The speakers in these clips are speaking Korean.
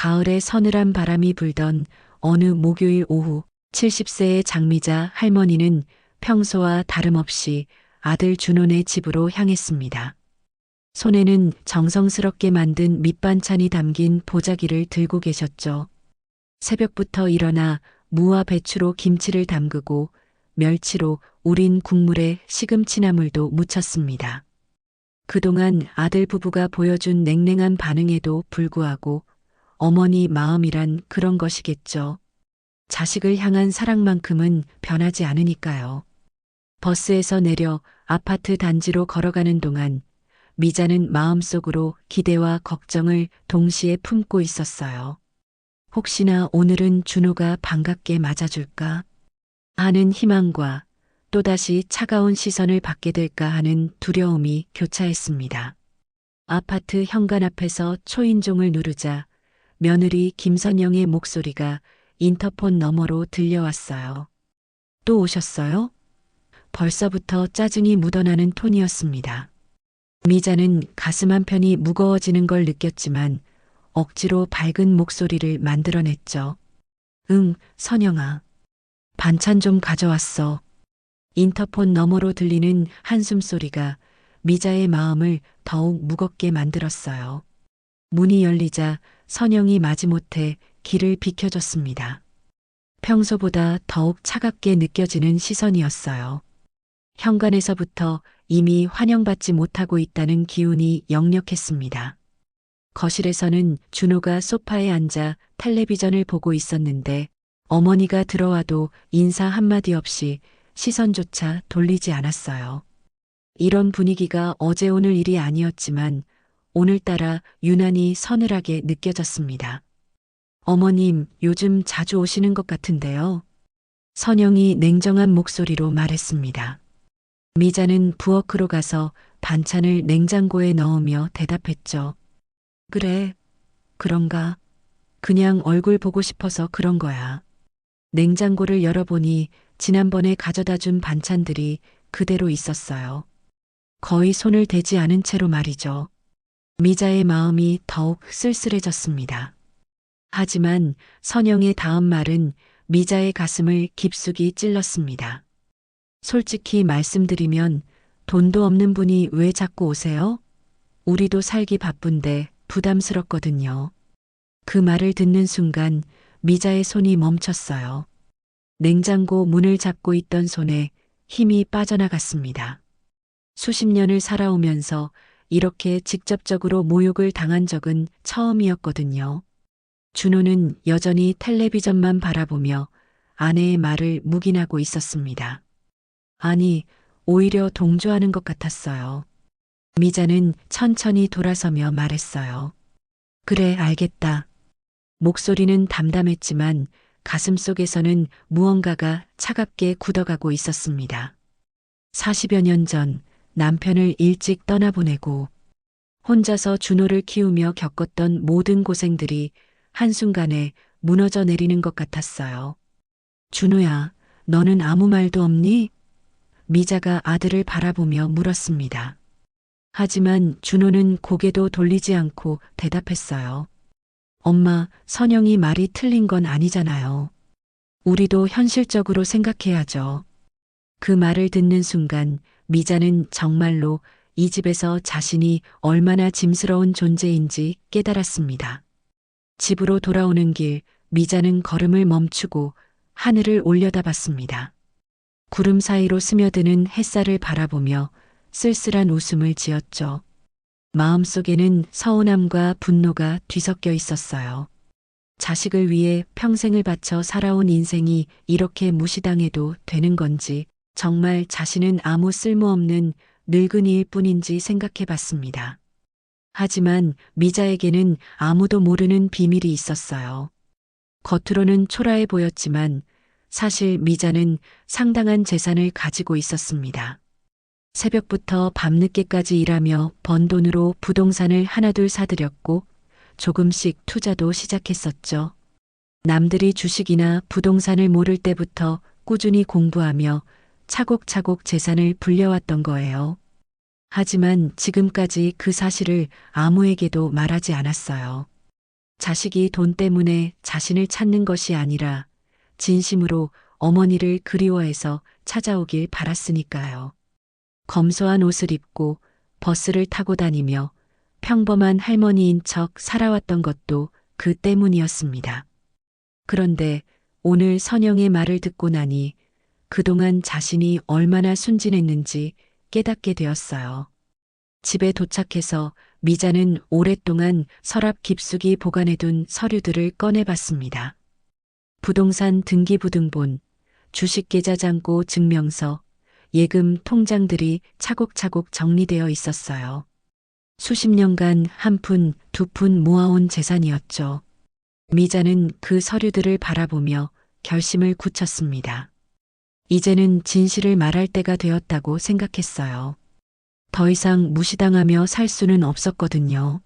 가을에 서늘한 바람이 불던 어느 목요일 오후 70세의 장미자 할머니는 평소와 다름없이 아들 준호네 집으로 향했습니다. 손에는 정성스럽게 만든 밑반찬이 담긴 보자기를 들고 계셨죠. 새벽부터 일어나 무와 배추로 김치를 담그고 멸치로 우린 국물에 시금치나물도 묻혔습니다. 그동안 아들 부부가 보여준 냉랭한 반응에도 불구하고 어머니 마음이란 그런 것이겠죠. 자식을 향한 사랑만큼은 변하지 않으니까요. 버스에서 내려 아파트 단지로 걸어가는 동안 미자는 마음속으로 기대와 걱정을 동시에 품고 있었어요. 혹시나 오늘은 준호가 반갑게 맞아줄까 하는 희망과 또다시 차가운 시선을 받게 될까 하는 두려움이 교차했습니다. 아파트 현관 앞에서 초인종을 누르자 며느리 김선영의 목소리가 인터폰 너머로 들려왔어요. 또 오셨어요? 벌써부터 짜증이 묻어나는 톤이었습니다. 미자는 가슴 한편이 무거워지는 걸 느꼈지만 억지로 밝은 목소리를 만들어냈죠. 응, 선영아. 반찬 좀 가져왔어. 인터폰 너머로 들리는 한숨 소리가 미자의 마음을 더욱 무겁게 만들었어요. 문이 열리자 선영이 마지못해 길을 비켜줬습니다. 평소보다 더욱 차갑게 느껴지는 시선이었어요. 현관에서부터 이미 환영받지 못하고 있다는 기운이 역력했습니다. 거실에서는 준호가 소파에 앉아 텔레비전을 보고 있었는데 어머니가 들어와도 인사 한마디 없이 시선조차 돌리지 않았어요. 이런 분위기가 어제 오늘 일이 아니었지만 오늘따라 유난히 서늘하게 느껴졌습니다. 어머님, 요즘 자주 오시는 것 같은데요. 선영이 냉정한 목소리로 말했습니다. 미자는 부엌으로 가서 반찬을 냉장고에 넣으며 대답했죠. 그래, 그런가. 그냥 얼굴 보고 싶어서 그런 거야. 냉장고를 열어보니 지난번에 가져다 준 반찬들이 그대로 있었어요. 거의 손을 대지 않은 채로 말이죠. 미자의 마음이 더욱 쓸쓸해졌습니다. 하지만 선영의 다음 말은 미자의 가슴을 깊숙이 찔렀습니다. 솔직히 말씀드리면 돈도 없는 분이 왜 자꾸 오세요? 우리도 살기 바쁜데 부담스럽거든요. 그 말을 듣는 순간 미자의 손이 멈췄어요. 냉장고 문을 잡고 있던 손에 힘이 빠져나갔습니다. 수십 년을 살아오면서 이렇게 직접적으로 모욕을 당한 적은 처음이었거든요. 준호는 여전히 텔레비전만 바라보며 아내의 말을 묵인하고 있었습니다. 아니, 오히려 동조하는 것 같았어요. 미자는 천천히 돌아서며 말했어요. 그래, 알겠다. 목소리는 담담했지만 가슴속에서는 무언가가 차갑게 굳어가고 있었습니다. 40여 년 전 남편을 일찍 떠나보내고 혼자서 준호를 키우며 겪었던 모든 고생들이 한순간에 무너져 내리는 것 같았어요. 준호야, 너는 아무 말도 없니? 미자가 아들을 바라보며 물었습니다. 하지만 준호는 고개도 돌리지 않고 대답했어요. 엄마, 선영이 말이 틀린 건 아니잖아요. 우리도 현실적으로 생각해야죠. 그 말을 듣는 순간 미자는 정말로 이 집에서 자신이 얼마나 짐스러운 존재인지 깨달았습니다. 집으로 돌아오는 길 미자는 걸음을 멈추고 하늘을 올려다봤습니다. 구름 사이로 스며드는 햇살을 바라보며 쓸쓸한 웃음을 지었죠. 마음속에는 서운함과 분노가 뒤섞여 있었어요. 자식을 위해 평생을 바쳐 살아온 인생이 이렇게 무시당해도 되는 건지, 정말 자신은 아무 쓸모없는 늙은이일 뿐인지 생각해 봤습니다. 하지만 미자에게는 아무도 모르는 비밀이 있었어요. 겉으로는 초라해 보였지만 사실 미자는 상당한 재산을 가지고 있었습니다. 새벽부터 밤늦게까지 일하며 번 돈으로 부동산을 하나둘 사들였고 조금씩 투자도 시작했었죠. 남들이 주식이나 부동산을 모를 때부터 꾸준히 공부하며 차곡차곡 재산을 불려왔던 거예요. 하지만 지금까지 그 사실을 아무에게도 말하지 않았어요. 자식이 돈 때문에 자신을 찾는 것이 아니라 진심으로 어머니를 그리워해서 찾아오길 바랐으니까요. 검소한 옷을 입고 버스를 타고 다니며 평범한 할머니인 척 살아왔던 것도 그 때문이었습니다. 그런데 오늘 선영의 말을 듣고 나니 그동안 자신이 얼마나 순진했는지 깨닫게 되었어요. 집에 도착해서 미자는 오랫동안 서랍 깊숙이 보관해둔 서류들을 꺼내봤습니다. 부동산 등기부등본, 주식계좌잔고 증명서, 예금 통장들이 차곡차곡 정리되어 있었어요. 수십 년간 한 푼, 두 푼 모아온 재산이었죠. 미자는 그 서류들을 바라보며 결심을 굳혔습니다. 이제는 진실을 말할 때가 되었다고 생각했어요. 더 이상 무시당하며 살 수는 없었거든요.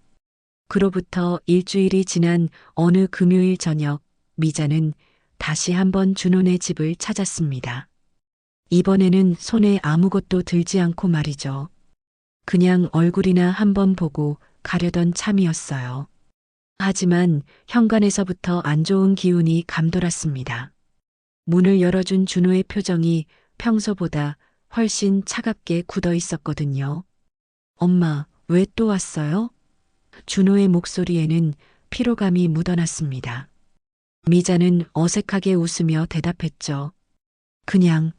그로부터 일주일이 지난 어느 금요일 저녁, 미자는 다시 한번 준혼의 집을 찾았습니다. 이번에는 손에 아무것도 들지 않고 말이죠. 그냥 얼굴이나 한번 보고 가려던 참이었어요. 하지만 현관에서부터 안 좋은 기운이 감돌았습니다. 문을 열어준 준호의 표정이 평소보다 훨씬 차갑게 굳어 있었거든요. 엄마, 왜 또 왔어요? 준호의 목소리에는 피로감이 묻어났습니다. 미자는 어색하게 웃으며 대답했죠. 그냥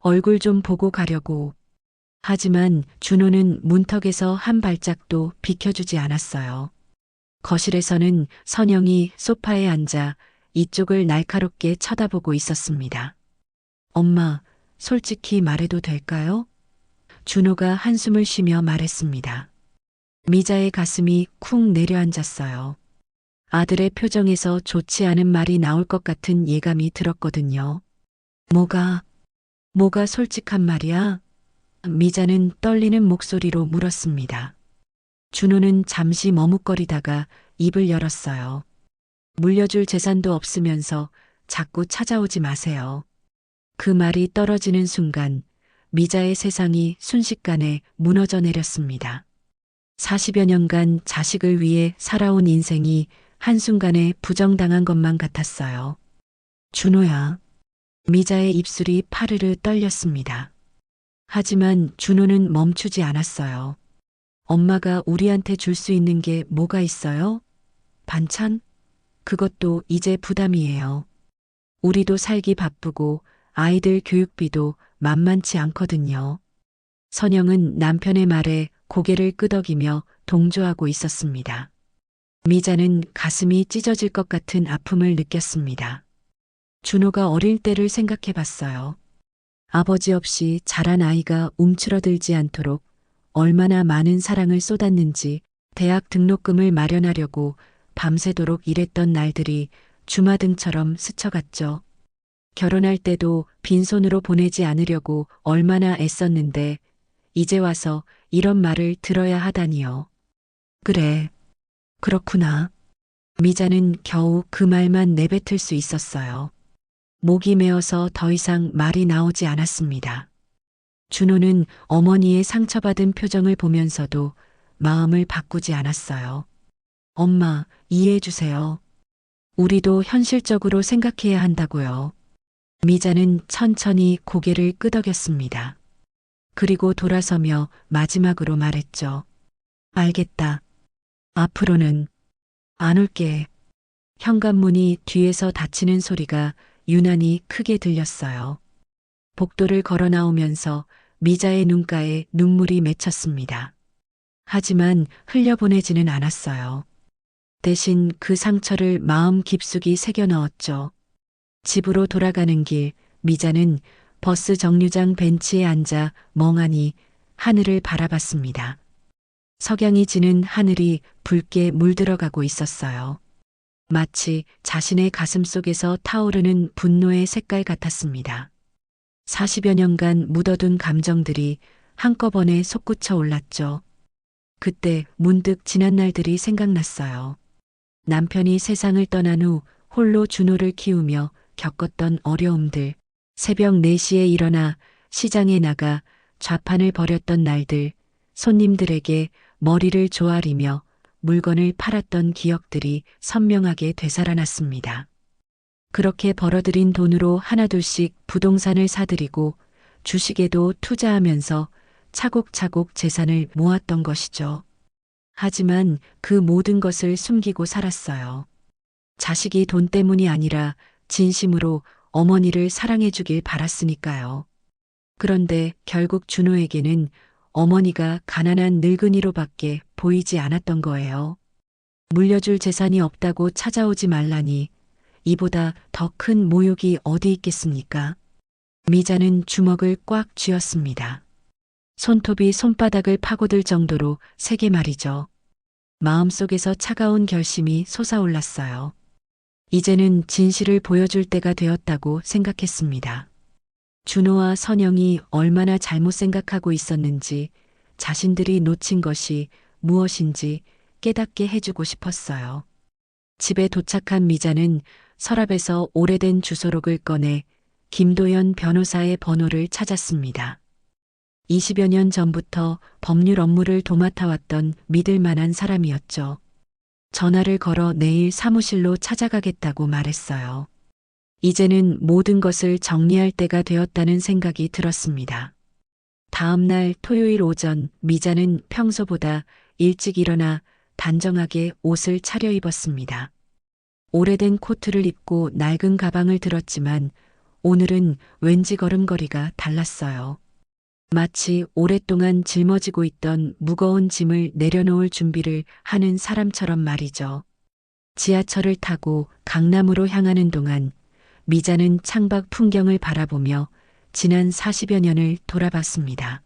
얼굴 좀 보고 가려고. 하지만 준호는 문턱에서 한 발짝도 비켜주지 않았어요. 거실에서는 선영이 소파에 앉아 이쪽을 날카롭게 쳐다보고 있었습니다. 엄마, 솔직히 말해도 될까요? 준호가 한숨을 쉬며 말했습니다. 미자의 가슴이 쿵 내려앉았어요. 아들의 표정에서 좋지 않은 말이 나올 것 같은 예감이 들었거든요. 뭐가 솔직한 말이야? 미자는 떨리는 목소리로 물었습니다. 준호는 잠시 머뭇거리다가 입을 열었어요. 물려줄 재산도 없으면서 자꾸 찾아오지 마세요. 그 말이 떨어지는 순간 미자의 세상이 순식간에 무너져 내렸습니다. 40여 년간 자식을 위해 살아온 인생이 한순간에 부정당한 것만 같았어요. 준호야. 미자의 입술이 파르르 떨렸습니다. 하지만 준호는 멈추지 않았어요. 엄마가 우리한테 줄 수 있는 게 뭐가 있어요? 반찬? 그것도 이제 부담이에요. 우리도 살기 바쁘고 아이들 교육비도 만만치 않거든요. 선영은 남편의 말에 고개를 끄덕이며 동조하고 있었습니다. 미자는 가슴이 찢어질 것 같은 아픔을 느꼈습니다. 준호가 어릴 때를 생각해 봤어요. 아버지 없이 자란 아이가 움츠러들지 않도록 얼마나 많은 사랑을 쏟았는지 대학 등록금을 마련하려고 밤새도록 일했던 날들이 주마등처럼 스쳐갔죠. 결혼할 때도 빈손으로 보내지 않으려고 얼마나 애썼는데 이제 와서 이런 말을 들어야 하다니요. 그래, 그렇구나. 미자는 겨우 그 말만 내뱉을 수 있었어요. 목이 메어서 더 이상 말이 나오지 않았습니다. 준호는 어머니의 상처받은 표정을 보면서도 마음을 바꾸지 않았어요. 엄마, 이해해 주세요. 우리도 현실적으로 생각해야 한다고요. 미자는 천천히 고개를 끄덕였습니다. 그리고 돌아서며 마지막으로 말했죠. 알겠다. 앞으로는 안 올게. 현관문이 뒤에서 닫히는 소리가 유난히 크게 들렸어요. 복도를 걸어 나오면서 미자의 눈가에 눈물이 맺혔습니다. 하지만 흘려보내지는 않았어요. 대신 그 상처를 마음 깊숙이 새겨 넣었죠. 집으로 돌아가는 길, 미자는 버스 정류장 벤치에 앉아 멍하니 하늘을 바라봤습니다. 석양이 지는 하늘이 붉게 물들어가고 있었어요. 마치 자신의 가슴 속에서 타오르는 분노의 색깔 같았습니다. 40여 년간 묻어둔 감정들이 한꺼번에 솟구쳐 올랐죠. 그때 문득 지난 날들이 생각났어요. 남편이 세상을 떠난 후 홀로 준호를 키우며 겪었던 어려움들, 새벽 4시에 일어나 시장에 나가 좌판을 벌였던 날들, 손님들에게 머리를 조아리며 물건을 팔았던 기억들이 선명하게 되살아났습니다. 그렇게 벌어들인 돈으로 하나둘씩 부동산을 사들이고 주식에도 투자하면서 차곡차곡 재산을 모았던 것이죠. 하지만 그 모든 것을 숨기고 살았어요. 자식이 돈 때문이 아니라 진심으로 어머니를 사랑해 주길 바랐으니까요. 그런데 결국 준호에게는 어머니가 가난한 늙은이로밖에 보이지 않았던 거예요. 물려줄 재산이 없다고 찾아오지 말라니 이보다 더 큰 모욕이 어디 있겠습니까? 미자는 주먹을 꽉 쥐었습니다. 손톱이 손바닥을 파고들 정도로 세게 말이죠. 마음속에서 차가운 결심이 솟아올랐어요. 이제는 진실을 보여줄 때가 되었다고 생각했습니다. 준호와 선영이 얼마나 잘못 생각하고 있었는지 자신들이 놓친 것이 무엇인지 깨닫게 해주고 싶었어요. 집에 도착한 미자는 서랍에서 오래된 주소록을 꺼내 김도연 변호사의 번호를 찾았습니다. 20여 년 전부터 법률 업무를 도맡아왔던 믿을 만한 사람이었죠. 전화를 걸어 내일 사무실로 찾아가겠다고 말했어요. 이제는 모든 것을 정리할 때가 되었다는 생각이 들었습니다. 다음 날 토요일 오전 미자는 평소보다 일찍 일어나 단정하게 옷을 차려입었습니다. 오래된 코트를 입고 낡은 가방을 들었지만 오늘은 왠지 걸음걸이가 달랐어요. 마치 오랫동안 짊어지고 있던 무거운 짐을 내려놓을 준비를 하는 사람처럼 말이죠. 지하철을 타고 강남으로 향하는 동안 미자는 창밖 풍경을 바라보며 지난 40여 년을 돌아봤습니다.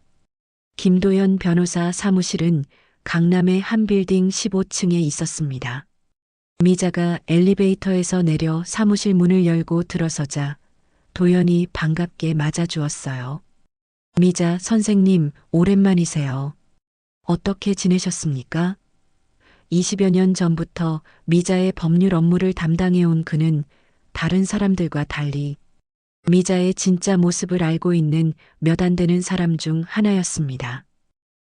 김도연 변호사 사무실은 강남의 한 빌딩 15층에 있었습니다. 미자가 엘리베이터에서 내려 사무실 문을 열고 들어서자 도연이 반갑게 맞아주었어요. 미자 선생님, 오랜만이세요. 어떻게 지내셨습니까? 20여 년 전부터 미자의 법률 업무를 담당해온 그는 다른 사람들과 달리 미자의 진짜 모습을 알고 있는 몇 안 되는 사람 중 하나였습니다.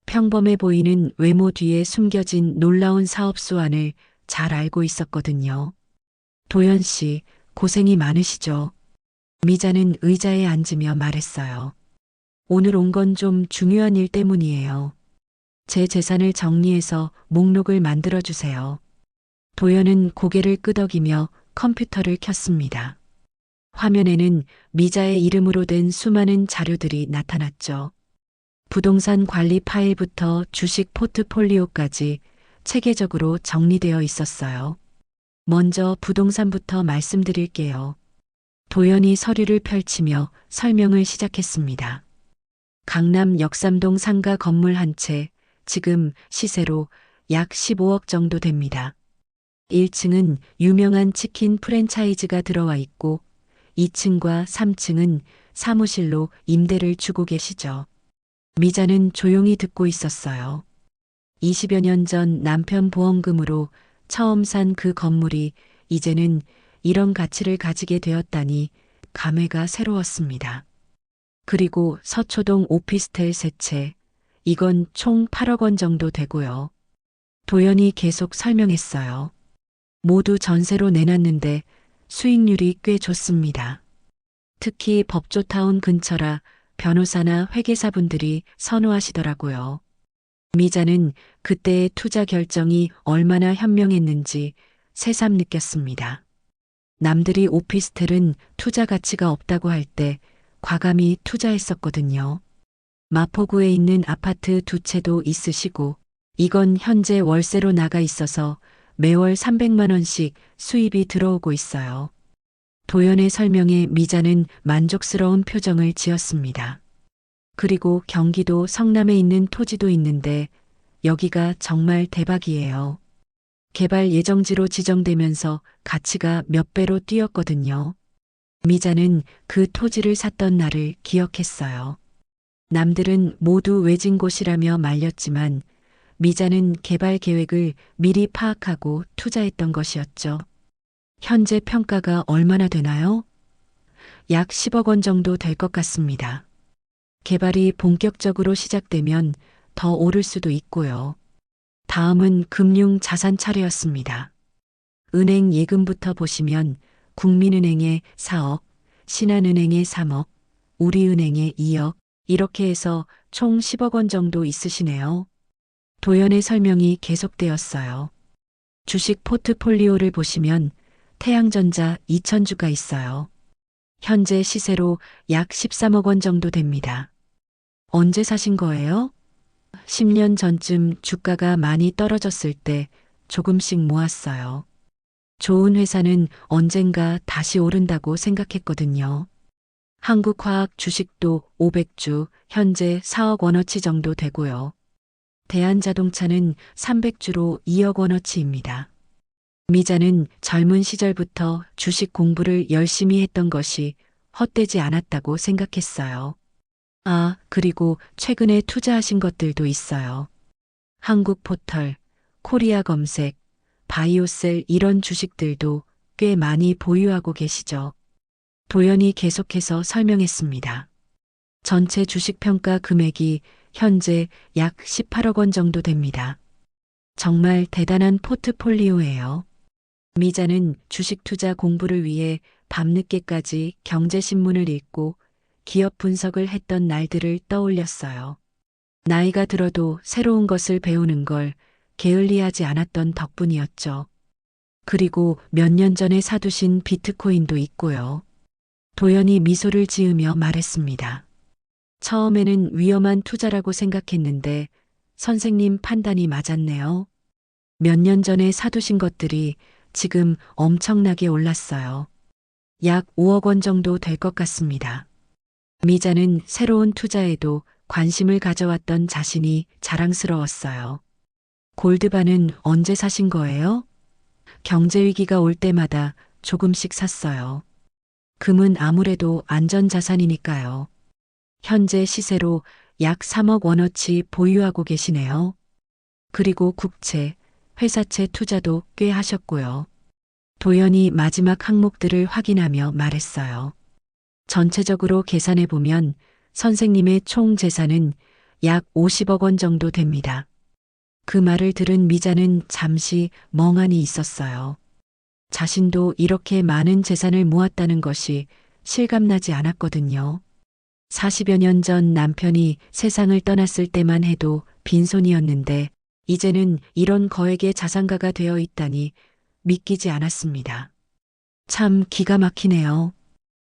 평범해 보이는 외모 뒤에 숨겨진 놀라운 사업 수완을 잘 알고 있었거든요. 도연 씨, 고생이 많으시죠? 미자는 의자에 앉으며 말했어요. 오늘 온 건 좀 중요한 일 때문이에요. 제 재산을 정리해서 목록을 만들어 주세요. 도연은 고개를 끄덕이며 컴퓨터를 켰습니다. 화면에는 미자의 이름으로 된 수많은 자료들이 나타났죠. 부동산 관리 파일부터 주식 포트폴리오까지 체계적으로 정리되어 있었어요. 먼저 부동산부터 말씀드릴게요. 도연이 서류를 펼치며 설명을 시작했습니다. 강남 역삼동 상가 건물 한 채, 지금 시세로 약 15억 정도 됩니다. 1층은 유명한 치킨 프랜차이즈가 들어와 있고 2층과 3층은 사무실로 임대를 주고 계시죠. 미자는 조용히 듣고 있었어요. 20여 년 전 남편 보험금으로 처음 산 그 건물이 이제는 이런 가치를 가지게 되었다니 감회가 새로웠습니다. 그리고 서초동 오피스텔 3채, 이건 총 8억 원 정도 되고요. 도연이 계속 설명했어요. 모두 전세로 내놨는데 수익률이 꽤 좋습니다. 특히 법조타운 근처라 변호사나 회계사분들이 선호하시더라고요. 미자는 그때의 투자 결정이 얼마나 현명했는지 새삼 느꼈습니다. 남들이 오피스텔은 투자 가치가 없다고 할 때 과감히 투자했었거든요. 마포구에 있는 아파트 2채도 있으시고 이건 현재 월세로 나가 있어서 매월 300만 원씩 수입이 들어오고 있어요. 도연의 설명에 미자는 만족스러운 표정을 지었습니다. 그리고 경기도 성남에 있는 토지도 있는데 여기가 정말 대박이에요. 개발 예정지로 지정되면서 가치가 몇 배로 뛰었거든요. 미자는 그 토지를 샀던 날을 기억했어요. 남들은 모두 외진 곳이라며 말렸지만 미자는 개발 계획을 미리 파악하고 투자했던 것이었죠. 현재 평가가 얼마나 되나요? 약 10억 원 정도 될 것 같습니다. 개발이 본격적으로 시작되면 더 오를 수도 있고요. 다음은 금융 자산 차례였습니다. 은행 예금부터 보시면 국민은행에 4억, 신한은행에 3억, 우리은행에 2억, 이렇게 해서 총 10억 원 정도 있으시네요. 도연의 설명이 계속되었어요. 주식 포트폴리오를 보시면 태양전자 2,000주가 있어요. 현재 시세로 약 13억 원 정도 됩니다. 언제 사신 거예요? 10년 전쯤 주가가 많이 떨어졌을 때 조금씩 모았어요. 좋은 회사는 언젠가 다시 오른다고 생각했거든요. 한국화학 주식도 500주, 현재 4억 원어치 정도 되고요. 대한자동차는 300주로 2억 원어치입니다. 미자는 젊은 시절부터 주식 공부를 열심히 했던 것이 헛되지 않았다고 생각했어요. 아, 그리고 최근에 투자하신 것들도 있어요. 한국포털, 코리아검색, 바이오셀 이런 주식들도 꽤 많이 보유하고 계시죠. 도연이 계속해서 설명했습니다. 전체 주식 평가 금액이 현재 약 18억 원 정도 됩니다. 정말 대단한 포트폴리오예요. 미자는 주식 투자 공부를 위해 밤늦게까지 경제신문을 읽고 기업 분석을 했던 날들을 떠올렸어요. 나이가 들어도 새로운 것을 배우는 걸 게을리하지 않았던 덕분이었죠. 그리고 몇 년 전에 사두신 비트코인도 있고요. 도연이 미소를 지으며 말했습니다. 처음에는 위험한 투자라고 생각했는데 선생님 판단이 맞았네요. 몇 년 전에 사두신 것들이 지금 엄청나게 올랐어요. 약 5억 원 정도 될 것 같습니다. 미자는 새로운 투자에도 관심을 가져왔던 자신이 자랑스러웠어요. 골드바는 언제 사신 거예요? 경제위기가 올 때마다 조금씩 샀어요. 금은 아무래도 안전자산이니까요. 현재 시세로 약 3억 원어치 보유하고 계시네요. 그리고 국채, 회사채 투자도 꽤 하셨고요. 도연이 마지막 항목들을 확인하며 말했어요. 전체적으로 계산해보면 선생님의 총 재산은 약 50억 원 정도 됩니다. 그 말을 들은 미자는 잠시 멍하니 있었어요. 자신도 이렇게 많은 재산을 모았다는 것이 실감나지 않았거든요. 40여 년 전 남편이 세상을 떠났을 때만 해도 빈손이었는데 이제는 이런 거액의 자산가가 되어 있다니 믿기지 않았습니다. 참 기가 막히네요.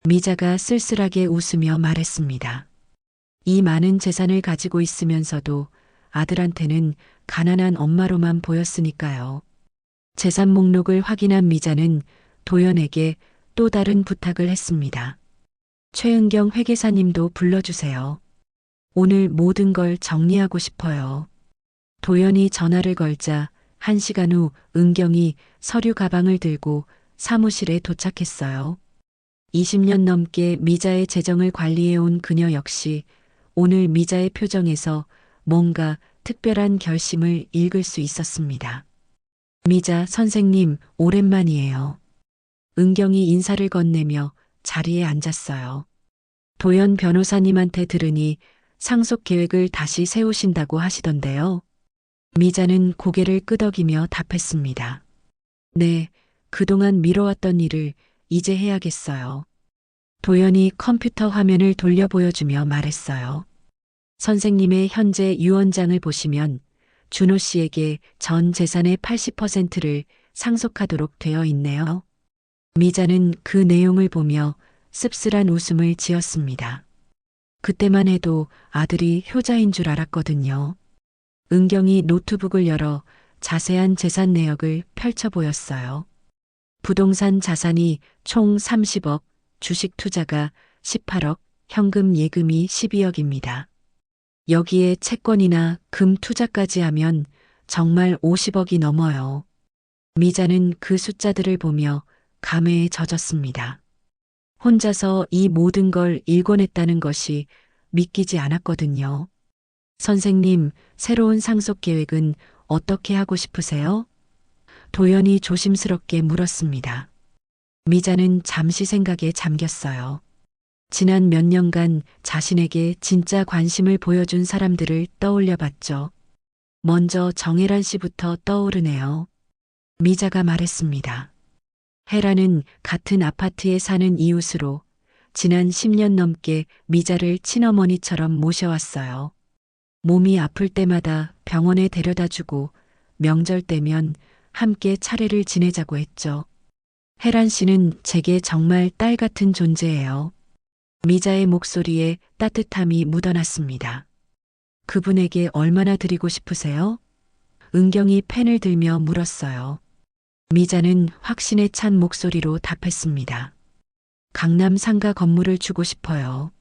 미자가 쓸쓸하게 웃으며 말했습니다. 이 많은 재산을 가지고 있으면서도 아들한테는 가난한 엄마로만 보였으니까요. 재산 목록을 확인한 미자는 도연에게 또 다른 부탁을 했습니다. 최은경 회계사님도 불러주세요. 오늘 모든 걸 정리하고 싶어요. 도연이 전화를 걸자 1시간 후 은경이 서류 가방을 들고 사무실에 도착했어요. 20년 넘게 미자의 재정을 관리해온 그녀 역시 오늘 미자의 표정에서 뭔가 특별한 결심을 읽을 수 있었습니다. 미자 선생님, 오랜만이에요. 은경이 인사를 건네며 자리에 앉았어요. 도연 변호사님한테 들으니 상속 계획을 다시 세우신다고 하시던데요. 미자는 고개를 끄덕이며 답했습니다. 네, 그동안 미뤄왔던 일을 이제 해야겠어요. 도연이 컴퓨터 화면을 돌려 보여주며 말했어요. 선생님의 현재 유언장을 보시면 준호 씨에게 전 재산의 80%를 상속하도록 되어 있네요. 미자는 그 내용을 보며 씁쓸한 웃음을 지었습니다. 그때만 해도 아들이 효자인 줄 알았거든요. 은경이 노트북을 열어 자세한 재산 내역을 펼쳐 보였어요. 부동산 자산이 총 30억, 주식 투자가 18억, 현금 예금이 12억입니다. 여기에 채권이나 금 투자까지 하면 정말 50억이 넘어요. 미자는 그 숫자들을 보며 감회에 젖었습니다. 혼자서 이 모든 걸 일궈냈다는 것이 믿기지 않았거든요. 선생님, 새로운 상속 계획은 어떻게 하고 싶으세요? 도연이 조심스럽게 물었습니다. 미자는 잠시 생각에 잠겼어요. 지난 몇 년간 자신에게 진짜 관심을 보여준 사람들을 떠올려 봤죠. 먼저 정혜란 씨부터 떠오르네요. 미자가 말했습니다. 혜란은 같은 아파트에 사는 이웃으로 지난 10년 넘게 미자를 친어머니처럼 모셔왔어요. 몸이 아플 때마다 병원에 데려다 주고 명절 때면 함께 차례를 지내자고 했죠. 혜란 씨는 제게 정말 딸 같은 존재예요. 미자의 목소리에 따뜻함이 묻어났습니다. 그분에게 얼마나 드리고 싶으세요? 은경이 펜을 들며 물었어요. 미자는 확신에 찬 목소리로 답했습니다. 강남 상가 건물을 주고 싶어요.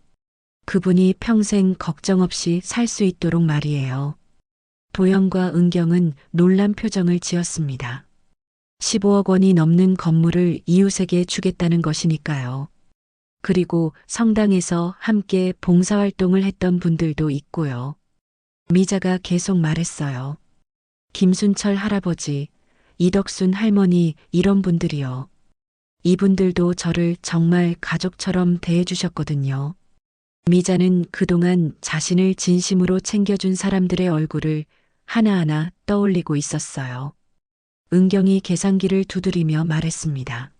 그분이 평생 걱정 없이 살 수 있도록 말이에요. 도영과 은경은 놀란 표정을 지었습니다. 15억 원이 넘는 건물을 이웃에게 주겠다는 것이니까요. 그리고 성당에서 함께 봉사활동을 했던 분들도 있고요. 미자가 계속 말했어요. 김순철 할아버지, 이덕순 할머니 이런 분들이요. 이분들도 저를 정말 가족처럼 대해주셨거든요. 미자는 그동안 자신을 진심으로 챙겨준 사람들의 얼굴을 하나하나 떠올리고 있었어요. 은경이 계산기를 두드리며 말했습니다.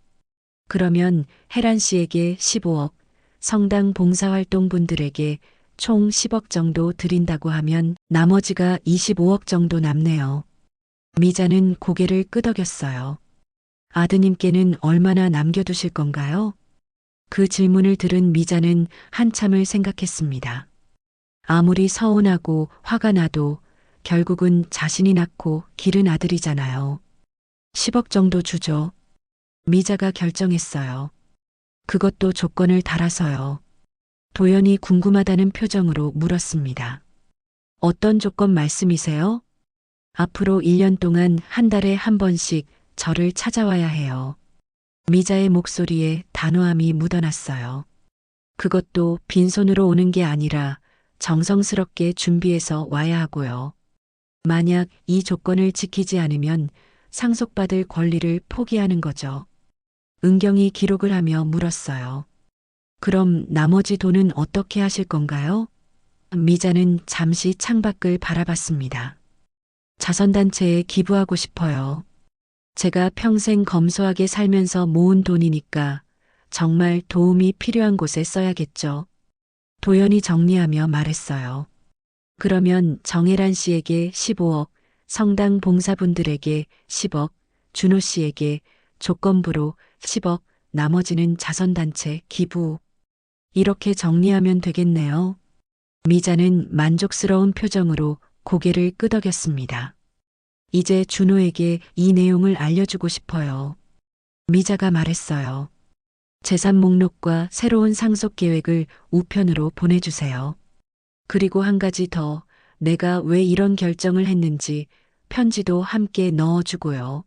그러면 혜란 씨에게 15억, 성당 봉사활동 분들에게 총 10억 정도 드린다고 하면 나머지가 25억 정도 남네요. 미자는 고개를 끄덕였어요. 아드님께는 얼마나 남겨두실 건가요? 그 질문을 들은 미자는 한참을 생각했습니다. 아무리 서운하고 화가 나도 결국은 자신이 낳고 기른 아들이잖아요. 10억 정도 주죠. 미자가 결정했어요. 그것도 조건을 달아서요. 도연이 궁금하다는 표정으로 물었습니다. 어떤 조건 말씀이세요? 앞으로 1년 동안 한 달에 한 번씩 저를 찾아와야 해요. 미자의 목소리에 단호함이 묻어났어요. 그것도 빈손으로 오는 게 아니라 정성스럽게 준비해서 와야 하고요. 만약 이 조건을 지키지 않으면 상속받을 권리를 포기하는 거죠. 은경이 기록을 하며 물었어요. 그럼 나머지 돈은 어떻게 하실 건가요? 미자는 잠시 창밖을 바라봤습니다. 자선단체에 기부하고 싶어요. 제가 평생 검소하게 살면서 모은 돈이니까 정말 도움이 필요한 곳에 써야겠죠. 도연이 정리하며 말했어요. 그러면 정혜란 씨에게 15억, 성당 봉사분들에게 10억, 준호 씨에게 조건부로 10억, 나머지는 자선단체 기부. 이렇게 정리하면 되겠네요. 미자는 만족스러운 표정으로 고개를 끄덕였습니다. 이제 준호에게 이 내용을 알려주고 싶어요. 미자가 말했어요. 재산 목록과 새로운 상속 계획을 우편으로 보내주세요. 그리고 한 가지 더, 내가 왜 이런 결정을 했는지 편지도 함께 넣어주고요.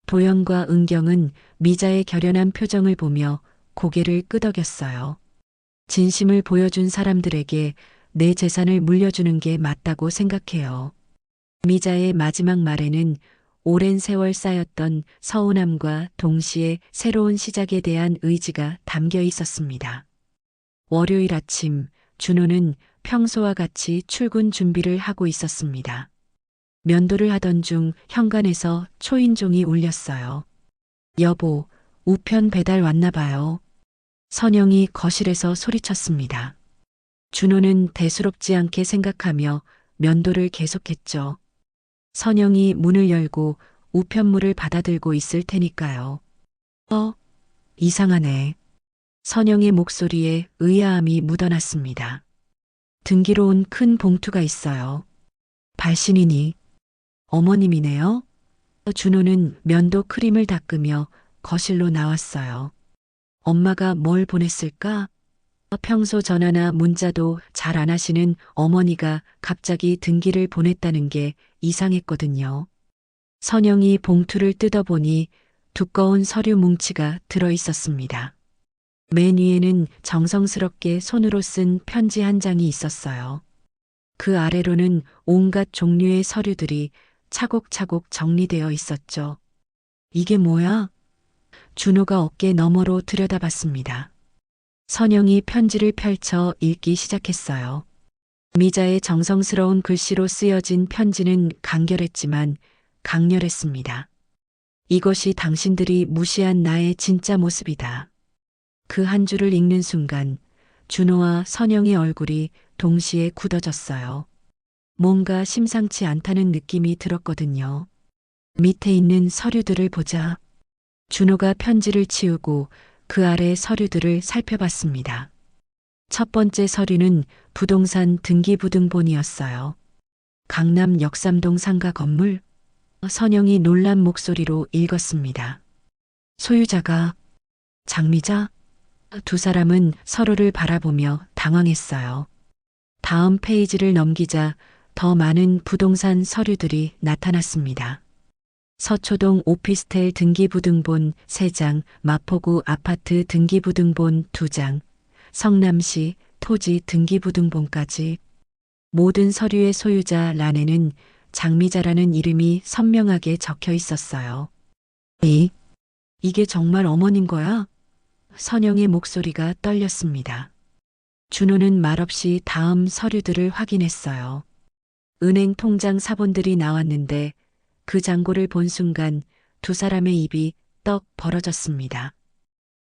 도연과 은경은 미자의 결연한 표정을 보며 고개를 끄덕였어요. 진심을 보여준 사람들에게 내 재산을 물려주는 게 맞다고 생각해요. 미자의 마지막 말에는 오랜 세월 쌓였던 서운함과 동시에 새로운 시작에 대한 의지가 담겨 있었습니다. 월요일 아침, 준호는 평소와 같이 출근 준비를 하고 있었습니다. 면도를 하던 중 현관에서 초인종이 울렸어요. 여보, 우편 배달 왔나 봐요. 선영이 거실에서 소리쳤습니다. 준호는 대수롭지 않게 생각하며 면도를 계속했죠. 선영이 문을 열고 우편물을 받아들고 있을 테니까요. 이상하네. 선영의 목소리에 의아함이 묻어났습니다. 등기로 온 큰 봉투가 있어요. 발신이니 어머님이네요. 준호는 면도 크림을 닦으며 거실로 나왔어요. 엄마가 뭘 보냈을까? 평소 전화나 문자도 잘 안 하시는 어머니가 갑자기 등기를 보냈다는 게 이상했거든요. 선영이 봉투를 뜯어보니 두꺼운 서류 뭉치가 들어 있었습니다. 맨 위에는 정성스럽게 손으로 쓴 편지 한 장이 있었어요. 그 아래로는 온갖 종류의 서류들이 차곡차곡 정리되어 있었죠. 이게 뭐야? 준호가 어깨 너머로 들여다봤습니다. 선영이 편지를 펼쳐 읽기 시작했어요. 미자의 정성스러운 글씨로 쓰여진 편지는 간결했지만 강렬했습니다. 이것이 당신들이 무시한 나의 진짜 모습이다. 그 한 줄을 읽는 순간 준호와 선영의 얼굴이 동시에 굳어졌어요. 뭔가 심상치 않다는 느낌이 들었거든요. 밑에 있는 서류들을 보자. 준호가 편지를 치우고 그 아래 서류들을 살펴봤습니다. 첫 번째 서류는 부동산 등기부등본이었어요. 강남 역삼동 상가 건물. 선영이 놀란 목소리로 읽었습니다. 소유자가 장미자? 두 사람은 서로를 바라보며 당황했어요. 다음 페이지를 넘기자 더 많은 부동산 서류들이 나타났습니다. 서초동 오피스텔 등기부등본 3장, 마포구 아파트 등기부등본 2장, 성남시 토지 등기부등본까지. 모든 서류의 소유자 란에는 장미자라는 이름이 선명하게 적혀 있었어요. 이게 정말 어머님 거야? 선영의 목소리가 떨렸습니다. 준호는 말없이 다음 서류들을 확인했어요. 은행 통장 사본들이 나왔는데 그 잔고를 본 순간 두 사람의 입이 떡 벌어졌습니다.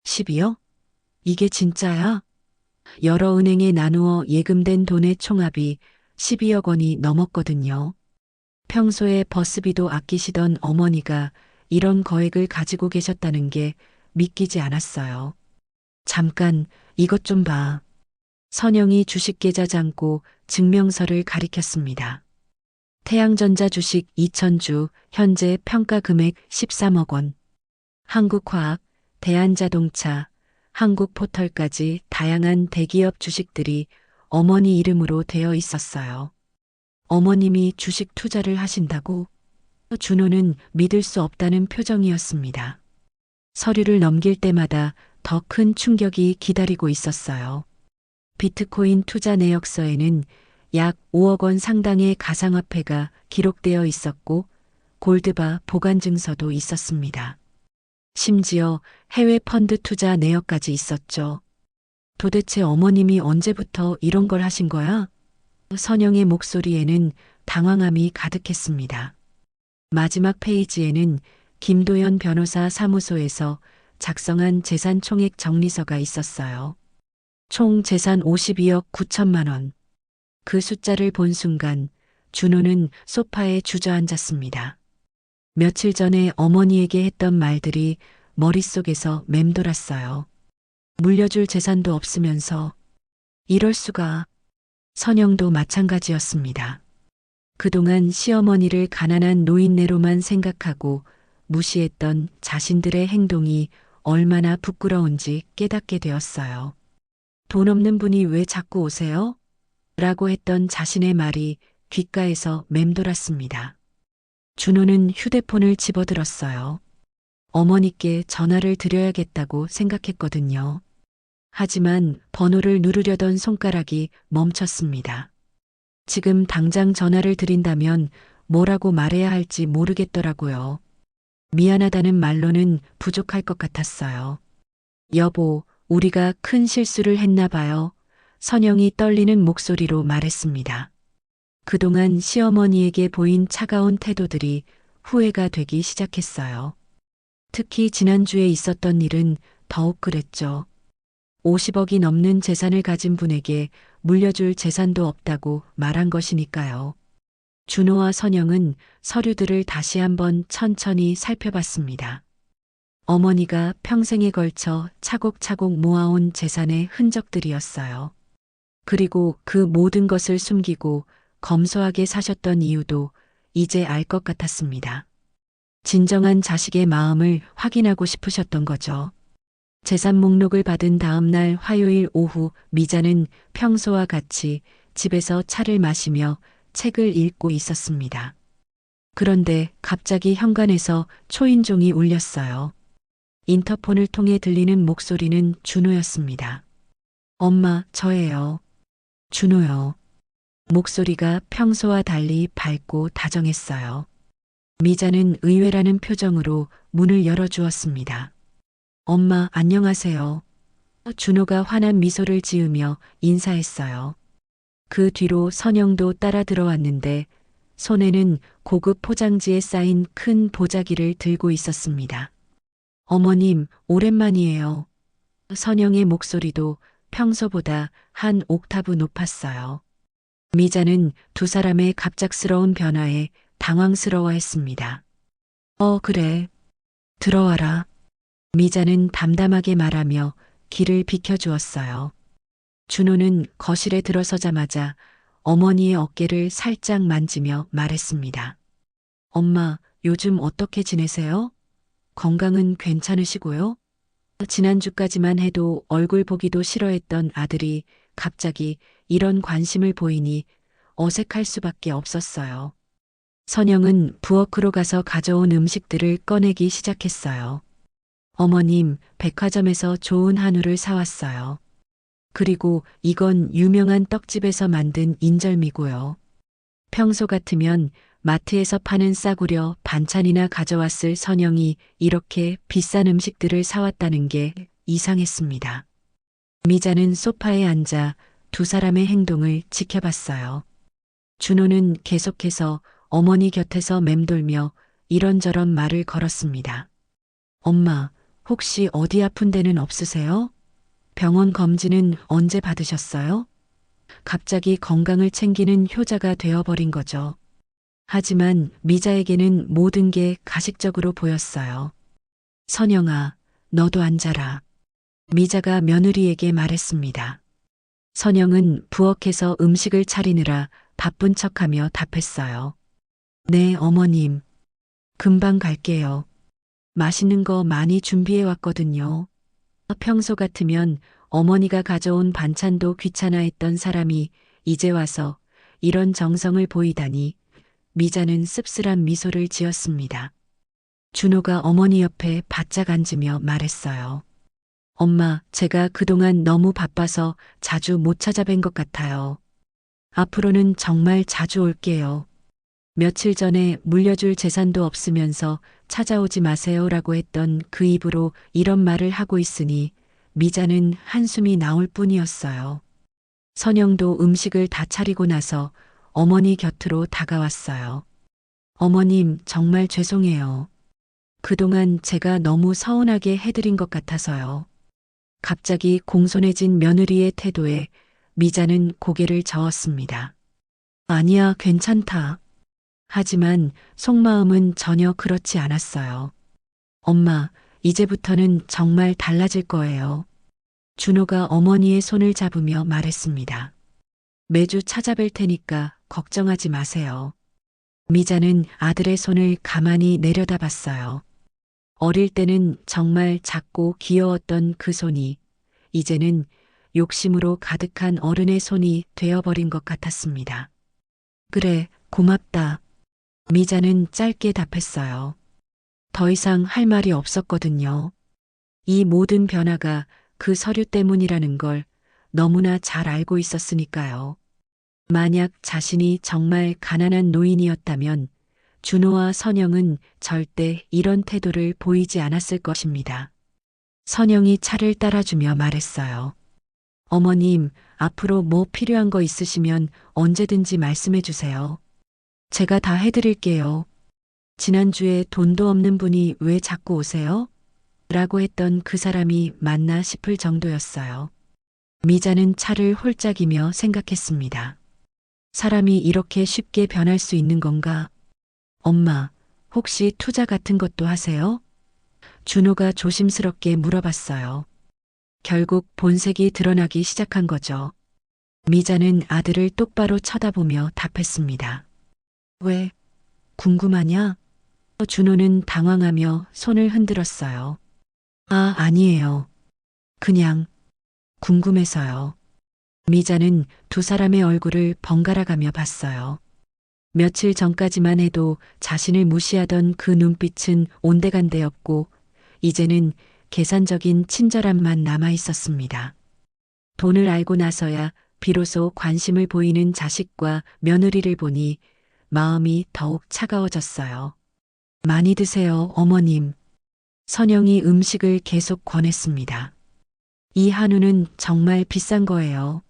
10이요? 이게 진짜야? 여러 은행에 나누어 예금된 돈의 총합이 12억 원이 넘었거든요. 평소에 버스비도 아끼시던 어머니가 이런 거액을 가지고 계셨다는 게 믿기지 않았어요. 잠깐, 이것 좀 봐. 선영이 주식계좌 잔고 증명서를 가리켰습니다. 태양전자 주식 2,000주, 현재 평가 금액 13억 원. 한국화학, 대한자동차, 한국포털까지 다양한 대기업 주식들이 어머니 이름으로 되어 있었어요. 어머님이 주식 투자를 하신다고? 준호는 믿을 수 없다는 표정이었습니다. 서류를 넘길 때마다 더 큰 충격이 기다리고 있었어요. 비트코인 투자 내역서에는 약 5억 원 상당의 가상화폐가 기록되어 있었고 골드바 보관 증서도 있었습니다. 심지어 해외 펀드 투자 내역까지 있었죠. 도대체 어머님이 언제부터 이런 걸 하신 거야? 선영의 목소리에는 당황함이 가득했습니다. 마지막 페이지에는 김도연 변호사 사무소에서 작성한 재산 총액 정리서가 있었어요. 총 재산 52억 9천만 원. 그 숫자를 본 순간 준호는 소파에 주저앉았습니다. 며칠 전에 어머니에게 했던 말들이 머릿속에서 맴돌았어요. 물려줄 재산도 없으면서 이럴 수가. 선영도 마찬가지였습니다. 그동안 시어머니를 가난한 노인네로만 생각하고 무시했던 자신들의 행동이 얼마나 부끄러운지 깨닫게 되었어요. 돈 없는 분이 왜 자꾸 오세요? 라고 했던 자신의 말이 귓가에서 맴돌았습니다. 준호는 휴대폰을 집어들었어요. 어머니께 전화를 드려야겠다고 생각했거든요. 하지만 번호를 누르려던 손가락이 멈췄습니다. 지금 당장 전화를 드린다면 뭐라고 말해야 할지 모르겠더라고요. 미안하다는 말로는 부족할 것 같았어요. 여보, 우리가 큰 실수를 했나 봐요. 선영이 떨리는 목소리로 말했습니다. 그동안 시어머니에게 보인 차가운 태도들이 후회가 되기 시작했어요. 특히 지난주에 있었던 일은 더욱 그랬죠. 50억이 넘는 재산을 가진 분에게 물려줄 재산도 없다고 말한 것이니까요. 준호와 선영은 서류들을 다시 한번 천천히 살펴봤습니다. 어머니가 평생에 걸쳐 차곡차곡 모아온 재산의 흔적들이었어요. 그리고 그 모든 것을 숨기고 검소하게 사셨던 이유도 이제 알 것 같았습니다. 진정한 자식의 마음을 확인하고 싶으셨던 거죠. 재산 목록을 받은 다음 날 화요일 오후 미자는 평소와 같이 집에서 차를 마시며 책을 읽고 있었습니다. 그런데 갑자기 현관에서 초인종이 울렸어요. 인터폰을 통해 들리는 목소리는 준호였습니다. 엄마, 저예요. 준호요. 목소리가 평소와 달리 밝고 다정했어요. 미자는 의외라는 표정으로 문을 열어주었습니다. 엄마, 안녕하세요. 준호가 환한 미소를 지으며 인사했어요. 그 뒤로 선영도 따라 들어왔는데 손에는 고급 포장지에 쌓인 큰 보자기를 들고 있었습니다. 어머님, 오랜만이에요. 선영의 목소리도 평소보다 한 옥타브 높았어요. 미자는 두 사람의 갑작스러운 변화에 당황스러워했습니다. 그래. 들어와라. 미자는 담담하게 말하며 길을 비켜주었어요. 준호는 거실에 들어서자마자 어머니의 어깨를 살짝 만지며 말했습니다. 엄마, 요즘 어떻게 지내세요? 건강은 괜찮으시고요? 지난주까지만 해도 얼굴 보기도 싫어했던 아들이 갑자기 이런 관심을 보이니 어색할 수밖에 없었어요. 선영은 부엌으로 가서 가져온 음식들을 꺼내기 시작했어요. 어머님, 백화점에서 좋은 한우를 사왔어요. 그리고 이건 유명한 떡집에서 만든 인절미고요. 평소 같으면 마트에서 파는 싸구려 반찬이나 가져왔을 선영이 이렇게 비싼 음식들을 사왔다는 게 이상했습니다. 미자는 소파에 앉아 두 사람의 행동을 지켜봤어요. 준호는 계속해서 어머니 곁에서 맴돌며 이런저런 말을 걸었습니다. 엄마, 혹시 어디 아픈 데는 없으세요? 병원 검진은 언제 받으셨어요? 갑자기 건강을 챙기는 효자가 되어버린 거죠. 하지만 미자에게는 모든 게 가식적으로 보였어요. 선영아, 너도 앉아라. 미자가 며느리에게 말했습니다. 선영은 부엌에서 음식을 차리느라 바쁜 척하며 답했어요. 네, 어머님. 금방 갈게요. 맛있는 거 많이 준비해 왔거든요. 평소 같으면 어머니가 가져온 반찬도 귀찮아했던 사람이 이제 와서 이런 정성을 보이다니 미자는 씁쓸한 미소를 지었습니다. 준호가 어머니 옆에 바짝 앉으며 말했어요. 엄마, 제가 그동안 너무 바빠서 자주 못 찾아뵌 것 같아요. 앞으로는 정말 자주 올게요. 며칠 전에 물려줄 재산도 없으면서 찾아오지 마세요라고 했던 그 입으로 이런 말을 하고 있으니 미자는 한숨이 나올 뿐이었어요. 선영도 음식을 다 차리고 나서 어머니 곁으로 다가왔어요. 어머님, 정말 죄송해요. 그동안 제가 너무 서운하게 해드린 것 같아서요. 갑자기 공손해진 며느리의 태도에 미자는 고개를 저었습니다. 아니야, 괜찮다. 하지만 속마음은 전혀 그렇지 않았어요. 엄마, 이제부터는 정말 달라질 거예요. 준호가 어머니의 손을 잡으며 말했습니다. 매주 찾아뵐 테니까 걱정하지 마세요. 미자는 아들의 손을 가만히 내려다봤어요. 어릴 때는 정말 작고 귀여웠던 그 손이 이제는 욕심으로 가득한 어른의 손이 되어버린 것 같았습니다. 그래, 고맙다. 미자는 짧게 답했어요. 더 이상 할 말이 없었거든요. 이 모든 변화가 그 서류 때문이라는 걸 너무나 잘 알고 있었으니까요. 만약 자신이 정말 가난한 노인이었다면 준호와 선영은 절대 이런 태도를 보이지 않았을 것입니다. 선영이 차를 따라주며 말했어요. 어머님, 앞으로 뭐 필요한 거 있으시면 언제든지 말씀해 주세요. 제가 다 해드릴게요. 지난주에 돈도 없는 분이 왜 자꾸 오세요? 라고 했던 그 사람이 맞나 싶을 정도였어요. 미자는 차를 홀짝이며 생각했습니다. 사람이 이렇게 쉽게 변할 수 있는 건가? 엄마, 혹시 투자 같은 것도 하세요? 준호가 조심스럽게 물어봤어요. 결국 본색이 드러나기 시작한 거죠. 미자는 아들을 똑바로 쳐다보며 답했습니다. 왜? 궁금하냐? 준호는 당황하며 손을 흔들었어요. 아니에요. 그냥 궁금해서요. 미자는 두 사람의 얼굴을 번갈아 가며 봤어요. 며칠 전까지만 해도 자신을 무시하던 그 눈빛은 온데간데였고 이제는 계산적인 친절함만 남아 있었습니다. 돈을 알고 나서야 비로소 관심을 보이는 자식과 며느리를 보니 마음이 더욱 차가워졌어요. 많이 드세요, 어머님. 선영이 음식을 계속 권했습니다. 이 한우는 정말 비싼 거예요.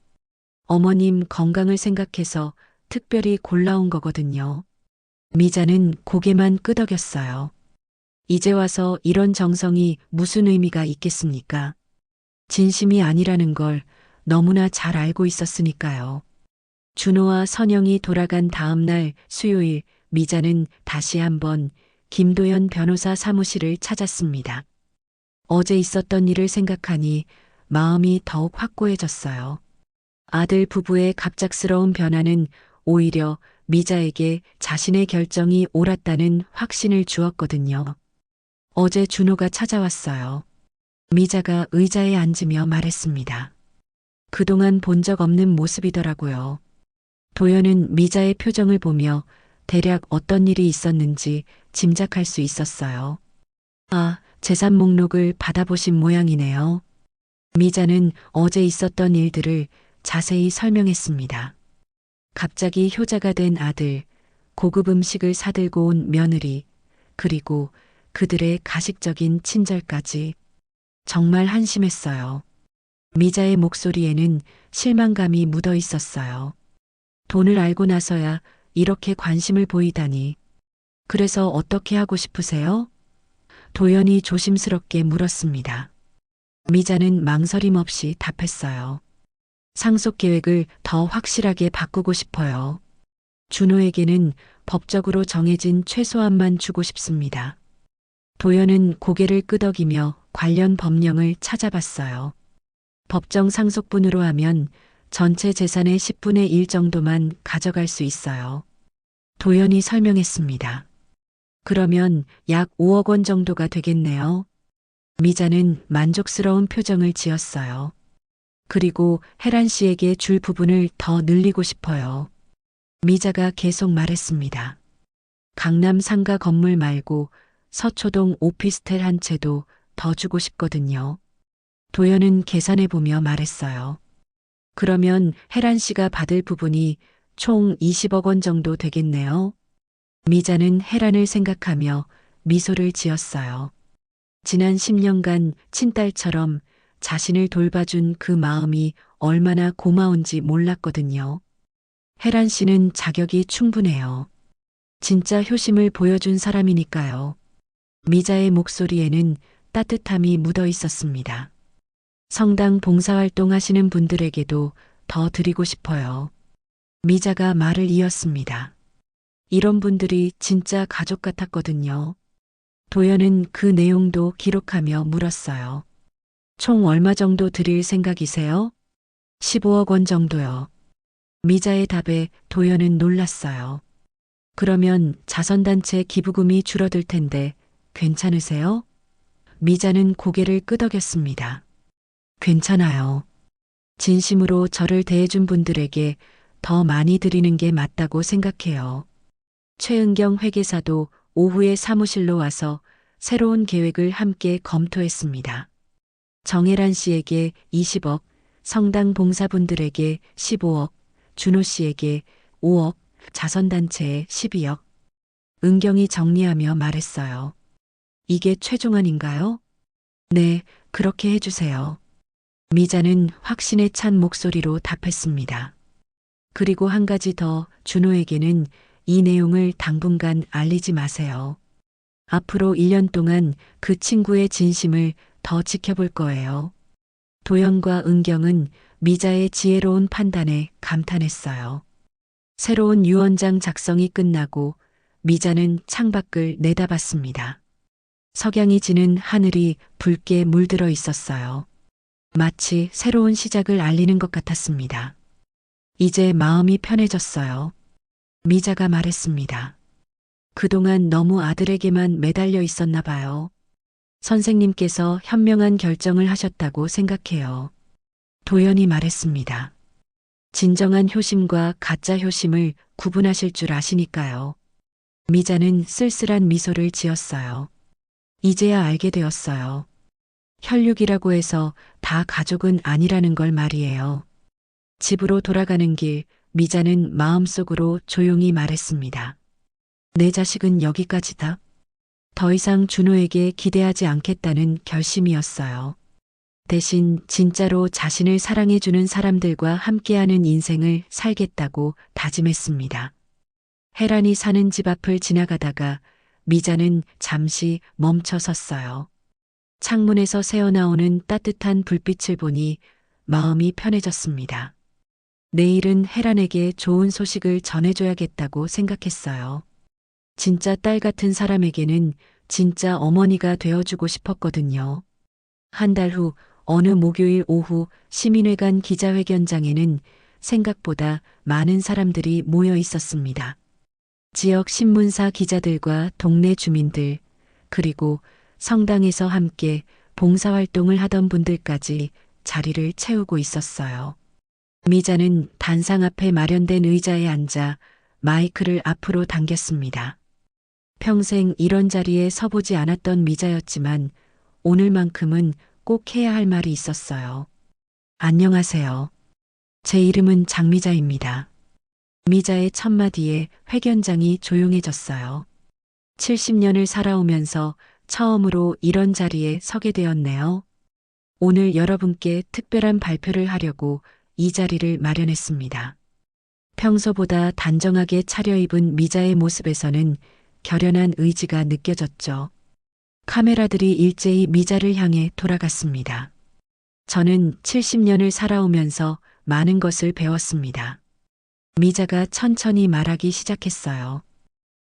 어머님 건강을 생각해서 특별히 골라온 거거든요. 미자는 고개만 끄덕였어요. 이제 와서 이런 정성이 무슨 의미가 있겠습니까? 진심이 아니라는 걸 너무나 잘 알고 있었으니까요. 준호와 선영이 돌아간 다음 날 수요일, 미자는 다시 한번 김도연 변호사 사무실을 찾았습니다. 어제 있었던 일을 생각하니 마음이 더욱 확고해졌어요. 아들 부부의 갑작스러운 변화는 오히려 미자에게 자신의 결정이 옳았다는 확신을 주었거든요. 어제 준호가 찾아왔어요. 미자가 의자에 앉으며 말했습니다. 그동안 본 적 없는 모습이더라고요. 도연은 미자의 표정을 보며 대략 어떤 일이 있었는지 짐작할 수 있었어요. 아, 재산 목록을 받아보신 모양이네요. 미자는 어제 있었던 일들을 자세히 설명했습니다. 갑자기 효자가 된 아들, 고급 음식을 사들고 온 며느리, 그리고 그들의 가식적인 친절까지 정말 한심했어요. 미자의 목소리에는 실망감이 묻어 있었어요. 돈을 알고 나서야 이렇게 관심을 보이다니. 그래서 어떻게 하고 싶으세요? 도연이 조심스럽게 물었습니다. 미자는 망설임 없이 답했어요. 상속 계획을 더 확실하게 바꾸고 싶어요. 준호에게는 법적으로 정해진 최소한만 주고 싶습니다. 도연은 고개를 끄덕이며 관련 법령을 찾아봤어요. 법정 상속분으로 하면 전체 재산의 10분의 1 정도만 가져갈 수 있어요. 도연이 설명했습니다. 그러면 약 5억 원 정도가 되겠네요. 미자는 만족스러운 표정을 지었어요. 그리고 혜란 씨에게 줄 부분을 더 늘리고 싶어요. 미자가 계속 말했습니다. 강남 상가 건물 말고 서초동 오피스텔 한 채도 더 주고 싶거든요. 도연은 계산해보며 말했어요. 그러면 혜란 씨가 받을 부분이 총 20억 원 정도 되겠네요. 미자는 혜란을 생각하며 미소를 지었어요. 지난 10년간 친딸처럼 자신을 돌봐준 그 마음이 얼마나 고마운지 몰랐거든요. 혜란 씨는 자격이 충분해요. 진짜 효심을 보여준 사람이니까요. 미자의 목소리에는 따뜻함이 묻어 있었습니다. 성당 봉사활동 하시는 분들에게도 더 드리고 싶어요. 미자가 말을 이었습니다. 이런 분들이 진짜 가족 같았거든요. 도연은 그 내용도 기록하며 물었어요. 총 얼마 정도 드릴 생각이세요? 15억 원 정도요. 미자의 답에 도연은 놀랐어요. 그러면 자선단체 기부금이 줄어들 텐데 괜찮으세요? 미자는 고개를 끄덕였습니다. 괜찮아요. 진심으로 저를 대해준 분들에게 더 많이 드리는 게 맞다고 생각해요. 최은경 회계사도 오후에 사무실로 와서 새로운 계획을 함께 검토했습니다. 정혜란 씨에게 20억, 성당 봉사분들에게 15억, 준호 씨에게 5억, 자선단체에 12억. 은경이 정리하며 말했어요. 이게 최종안인가요? 네, 그렇게 해주세요. 미자는 확신에 찬 목소리로 답했습니다. 그리고 한 가지 더, 준호에게는 이 내용을 당분간 알리지 마세요. 앞으로 1년 동안 그 친구의 진심을 더 지켜볼 거예요. 도연과 은경은 미자의 지혜로운 판단에 감탄했어요. 새로운 유언장 작성이 끝나고 미자는 창밖을 내다봤습니다. 석양이 지는 하늘이 붉게 물들어 있었어요. 마치 새로운 시작을 알리는 것 같았습니다. 이제 마음이 편해졌어요. 미자가 말했습니다. 그동안 너무 아들에게만 매달려 있었나 봐요. 선생님께서 현명한 결정을 하셨다고 생각해요. 도연이 말했습니다. 진정한 효심과 가짜 효심을 구분하실 줄 아시니까요. 미자는 쓸쓸한 미소를 지었어요. 이제야 알게 되었어요. 혈육이라고 해서 다 가족은 아니라는 걸 말이에요. 집으로 돌아가는 길, 미자는 마음속으로 조용히 말했습니다. 내 자식은 여기까지다. 더 이상 준호에게 기대하지 않겠다는 결심이었어요. 대신 진짜로 자신을 사랑해주는 사람들과 함께하는 인생을 살겠다고 다짐했습니다. 혜란이 사는 집 앞을 지나가다가 미자는 잠시 멈춰 섰어요. 창문에서 새어나오는 따뜻한 불빛을 보니 마음이 편해졌습니다. 내일은 혜란에게 좋은 소식을 전해줘야겠다고 생각했어요. 진짜 딸 같은 사람에게는 진짜 어머니가 되어주고 싶었거든요. 한 달 후 어느 목요일 오후 시민회관 기자회견장에는 생각보다 많은 사람들이 모여 있었습니다. 지역 신문사 기자들과 동네 주민들, 그리고 성당에서 함께 봉사활동을 하던 분들까지 자리를 채우고 있었어요. 미자는 단상 앞에 마련된 의자에 앉아 마이크를 앞으로 당겼습니다. 평생 이런 자리에 서보지 않았던 미자였지만 오늘만큼은 꼭 해야 할 말이 있었어요. 안녕하세요. 제 이름은 장미자입니다. 미자의 첫마디에 회견장이 조용해졌어요. 70년을 살아오면서 처음으로 이런 자리에 서게 되었네요. 오늘 여러분께 특별한 발표를 하려고 이 자리를 마련했습니다. 평소보다 단정하게 차려입은 미자의 모습에서는 결연한 의지가 느껴졌죠. 카메라들이 일제히 미자를 향해 돌아갔습니다. 저는 70년을 살아오면서 많은 것을 배웠습니다. 미자가 천천히 말하기 시작했어요.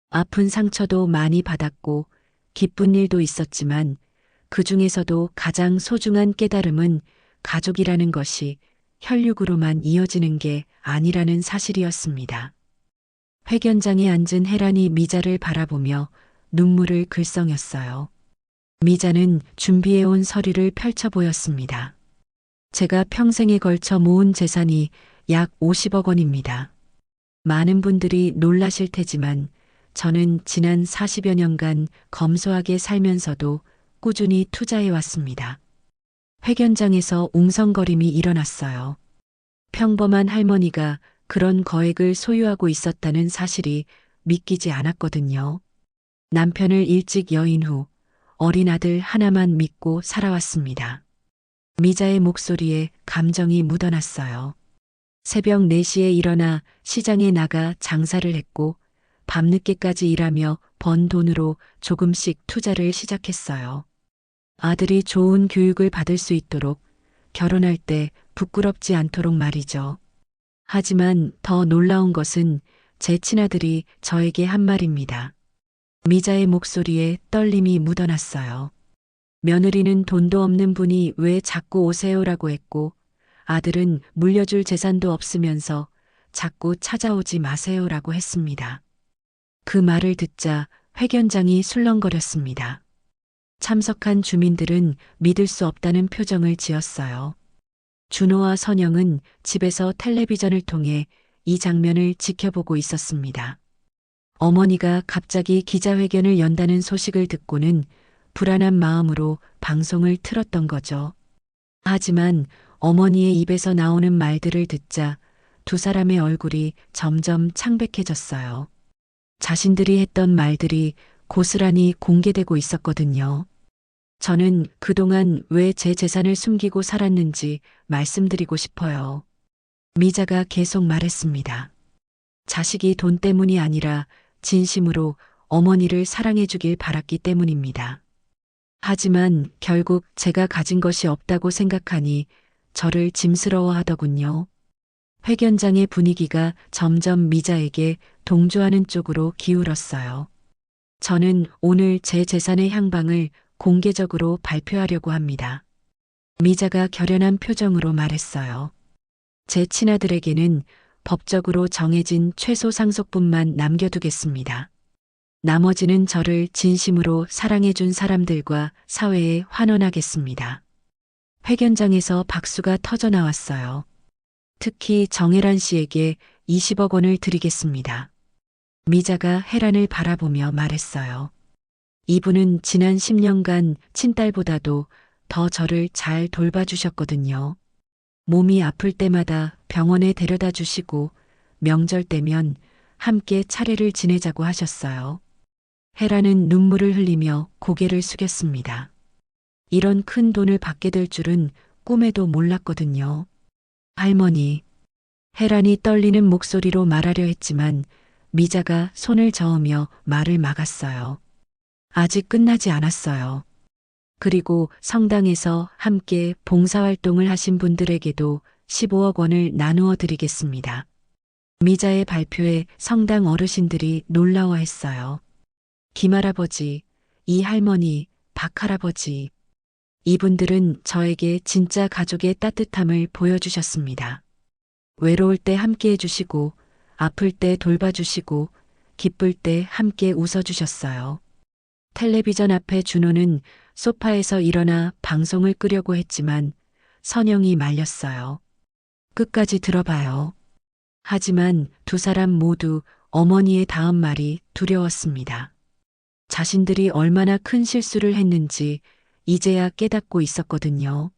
아픈 상처도 많이 받았고 기쁜 일도 있었지만 그 중에서도 가장 소중한 깨달음은 가족이라는 것이 혈육으로만 이어지는 게 아니라는 사실이었습니다. 회견장에 앉은 혜란이 미자를 바라보며 눈물을 글썽였어요. 미자는 준비해온 서류를 펼쳐 보였습니다. 제가 평생에 걸쳐 모은 재산이 약 50억 원입니다. 많은 분들이 놀라실 테지만 저는 지난 40여 년간 검소하게 살면서도 꾸준히 투자해 왔습니다. 회견장에서 웅성거림이 일어났어요. 평범한 할머니가 그런 거액을 소유하고 있었다는 사실이 믿기지 않았거든요. 남편을 일찍 여인 후 어린 아들 하나만 믿고 살아왔습니다. 미자의 목소리에 감정이 묻어났어요. 새벽 4시에 일어나 시장에 나가 장사를 했고 밤늦게까지 일하며 번 돈으로 조금씩 투자를 시작했어요. 아들이 좋은 교육을 받을 수 있도록 결혼할 때 부끄럽지 않도록 말이죠. 하지만 더 놀라운 것은 제 친아들이 저에게 한 말입니다. 미자의 목소리에 떨림이 묻어났어요. 며느리는 돈도 없는 분이 왜 자꾸 오세요라고 했고 아들은 물려줄 재산도 없으면서 자꾸 찾아오지 마세요라고 했습니다. 그 말을 듣자 회견장이 술렁거렸습니다. 참석한 주민들은 믿을 수 없다는 표정을 지었어요. 준호와 선영은 집에서 텔레비전을 통해 이 장면을 지켜보고 있었습니다. 어머니가 갑자기 기자회견을 연다는 소식을 듣고는 불안한 마음으로 방송을 틀었던 거죠. 하지만 어머니의 입에서 나오는 말들을 듣자 두 사람의 얼굴이 점점 창백해졌어요. 자신들이 했던 말들이 고스란히 공개되고 있었거든요. 저는 그동안 왜 제 재산을 숨기고 살았는지 말씀드리고 싶어요. 미자가 계속 말했습니다. 자식이 돈 때문이 아니라 진심으로 어머니를 사랑해 주길 바랐기 때문입니다. 하지만 결국 제가 가진 것이 없다고 생각하니 저를 짐스러워 하더군요. 회견장의 분위기가 점점 미자에게 동조하는 쪽으로 기울었어요. 저는 오늘 제 재산의 향방을 공개적으로 발표하려고 합니다. 미자가 결연한 표정으로 말했어요. 제 친아들에게는 법적으로 정해진 최소 상속분만 남겨두겠습니다. 나머지는 저를 진심으로 사랑해준 사람들과 사회에 환원하겠습니다. 회견장에서 박수가 터져 나왔어요. 특히 정혜란 씨에게 20억 원을 드리겠습니다. 미자가 혜란을 바라보며 말했어요. 이분은 지난 10년간 친딸보다도 더 저를 잘 돌봐주셨거든요. 몸이 아플 때마다 병원에 데려다 주시고 명절 때면 함께 차례를 지내자고 하셨어요. 혜란은 눈물을 흘리며 고개를 숙였습니다. 이런 큰 돈을 받게 될 줄은 꿈에도 몰랐거든요. 할머니, 혜란이 떨리는 목소리로 말하려 했지만 미자가 손을 저으며 말을 막았어요. 아직 끝나지 않았어요. 그리고 성당에서 함께 봉사활동을 하신 분들에게도 15억 원을 나누어 드리겠습니다. 미자의 발표에 성당 어르신들이 놀라워했어요. 김할아버지, 이 할머니, 박할아버지. 이분들은 저에게 진짜 가족의 따뜻함을 보여주셨습니다. 외로울 때 함께 해주시고, 아플 때 돌봐주시고, 기쁠 때 함께 웃어주셨어요. 텔레비전 앞에 준호는 소파에서 일어나 방송을 끄려고 했지만 선영이 말렸어요. 끝까지 들어봐요. 하지만 두 사람 모두 어머니의 다음 말이 두려웠습니다. 자신들이 얼마나 큰 실수를 했는지 이제야 깨닫고 있었거든요.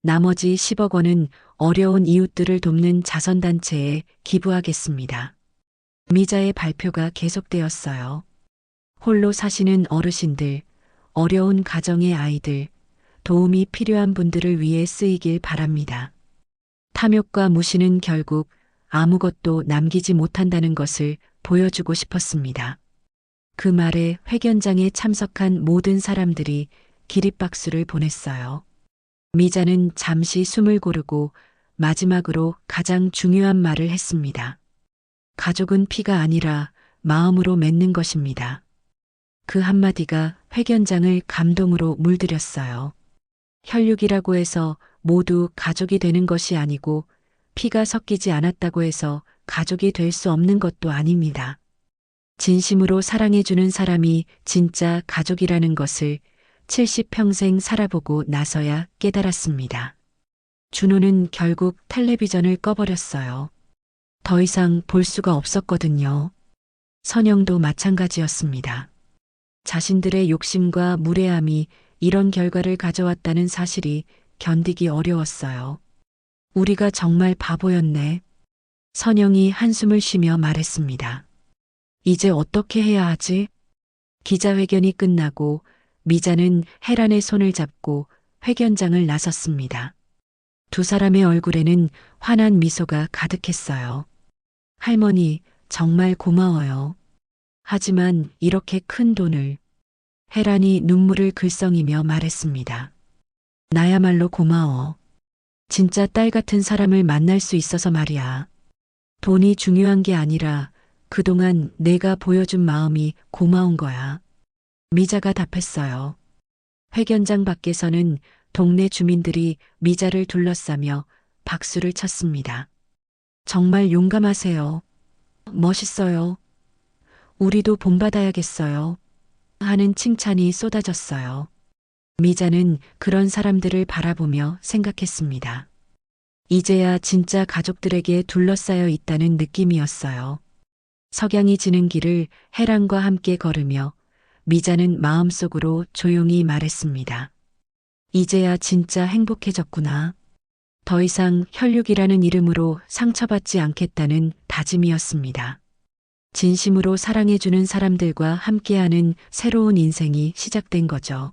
나머지 10억 원은 어려운 이웃들을 돕는 자선단체에 기부하겠습니다. 미자의 발표가 계속되었어요. 홀로 사시는 어르신들, 어려운 가정의 아이들, 도움이 필요한 분들을 위해 쓰이길 바랍니다. 탐욕과 무시는 결국 아무것도 남기지 못한다는 것을 보여주고 싶었습니다. 그 말에 회견장에 참석한 모든 사람들이 기립박수를 보냈어요. 미자는 잠시 숨을 고르고 마지막으로 가장 중요한 말을 했습니다. 가족은 피가 아니라 마음으로 맺는 것입니다. 그 한마디가 회견장을 감동으로 물들였어요. 혈육이라고 해서 모두 가족이 되는 것이 아니고 피가 섞이지 않았다고 해서 가족이 될 수 없는 것도 아닙니다. 진심으로 사랑해주는 사람이 진짜 가족이라는 것을 70평생 살아보고 나서야 깨달았습니다. 준호는 결국 텔레비전을 꺼버렸어요. 더 이상 볼 수가 없었거든요. 선영도 마찬가지였습니다. 자신들의 욕심과 무례함이 이런 결과를 가져왔다는 사실이 견디기 어려웠어요. 우리가 정말 바보였네. 선영이 한숨을 쉬며 말했습니다. 이제 어떻게 해야 하지? 기자회견이 끝나고 미자는 혜란의 손을 잡고 회견장을 나섰습니다. 두 사람의 얼굴에는 환한 미소가 가득했어요. 할머니, 정말 고마워요. 하지만 이렇게 큰 돈을. 혜란이 눈물을 글썽이며 말했습니다. 나야말로 고마워. 진짜 딸 같은 사람을 만날 수 있어서 말이야. 돈이 중요한 게 아니라 그동안 내가 보여준 마음이 고마운 거야. 미자가 답했어요. 회견장 밖에서는 동네 주민들이 미자를 둘러싸며 박수를 쳤습니다. 정말 용감하세요. 멋있어요. 우리도 본받아야겠어요. 하는 칭찬이 쏟아졌어요. 미자는 그런 사람들을 바라보며 생각했습니다. 이제야 진짜 가족들에게 둘러싸여 있다는 느낌이었어요. 석양이 지는 길을 혜란과 함께 걸으며 미자는 마음속으로 조용히 말했습니다. 이제야 진짜 행복해졌구나. 더 이상 혈육이라는 이름으로 상처받지 않겠다는 다짐이었습니다. 진심으로 사랑해주는 사람들과 함께하는 새로운 인생이 시작된 거죠.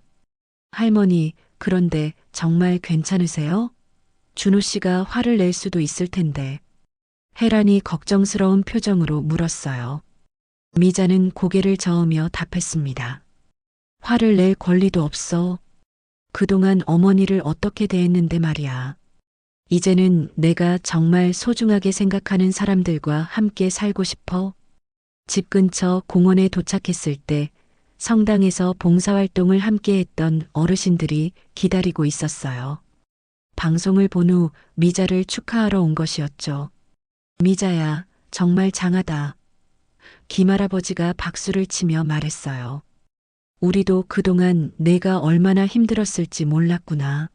할머니, 그런데 정말 괜찮으세요? 준호 씨가 화를 낼 수도 있을 텐데. 혜란이 걱정스러운 표정으로 물었어요. 미자는 고개를 저으며 답했습니다. 화를 낼 권리도 없어. 그동안 어머니를 어떻게 대했는데 말이야. 이제는 내가 정말 소중하게 생각하는 사람들과 함께 살고 싶어. 집 근처 공원에 도착했을 때 성당에서 봉사활동을 함께 했던 어르신들이 기다리고 있었어요. 방송을 본 후 미자를 축하하러 온 것이었죠. 미자야, 정말 장하다. 김할아버지가 박수를 치며 말했어요. 우리도 그동안 내가 얼마나 힘들었을지 몰랐구나.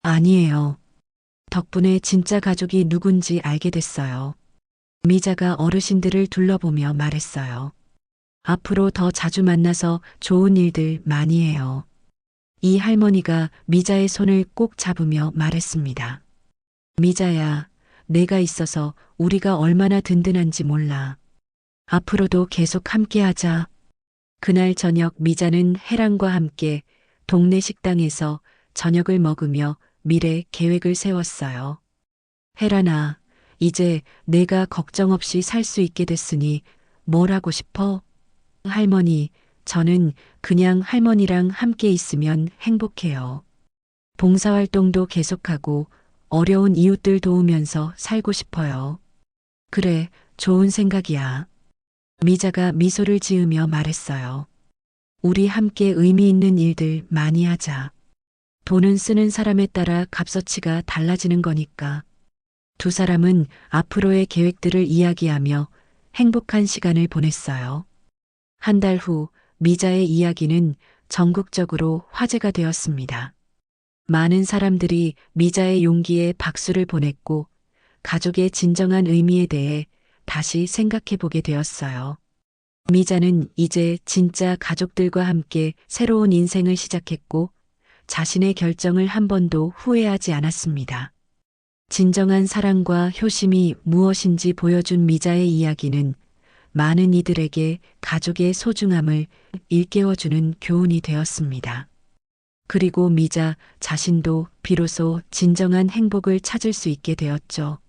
아니에요. 덕분에 진짜 가족이 누군지 알게 됐어요. 미자가 어르신들을 둘러보며 말했어요. 앞으로 더 자주 만나서 좋은 일들 많이 해요. 이 할머니가 미자의 손을 꼭 잡으며 말했습니다. 미자야, 내가 있어서 우리가 얼마나 든든한지 몰라. 앞으로도 계속 함께하자. 그날 저녁 미자는 혜란과 함께 동네 식당에서 저녁을 먹으며 미래 계획을 세웠어요. 혜란아, 이제 내가 걱정 없이 살 수 있게 됐으니 뭘 하고 싶어? 할머니, 저는 그냥 할머니랑 함께 있으면 행복해요. 봉사활동도 계속하고 어려운 이웃들 도우면서 살고 싶어요. 그래, 좋은 생각이야. 미자가 미소를 지으며 말했어요. 우리 함께 의미 있는 일들 많이 하자. 돈은 쓰는 사람에 따라 값어치가 달라지는 거니까. 두 사람은 앞으로의 계획들을 이야기하며 행복한 시간을 보냈어요. 한 달 후 미자의 이야기는 전국적으로 화제가 되었습니다. 많은 사람들이 미자의 용기에 박수를 보냈고 가족의 진정한 의미에 대해 다시 생각해 보게 되었어요. 미자는 이제 진짜 가족들과 함께 새로운 인생을 시작했고 자신의 결정을 한 번도 후회하지 않았습니다. 진정한 사랑과 효심이 무엇인지 보여준 미자의 이야기는 많은 이들에게 가족의 소중함을 일깨워주는 교훈이 되었습니다. 그리고 미자 자신도 비로소 진정한 행복을 찾을 수 있게 되었죠.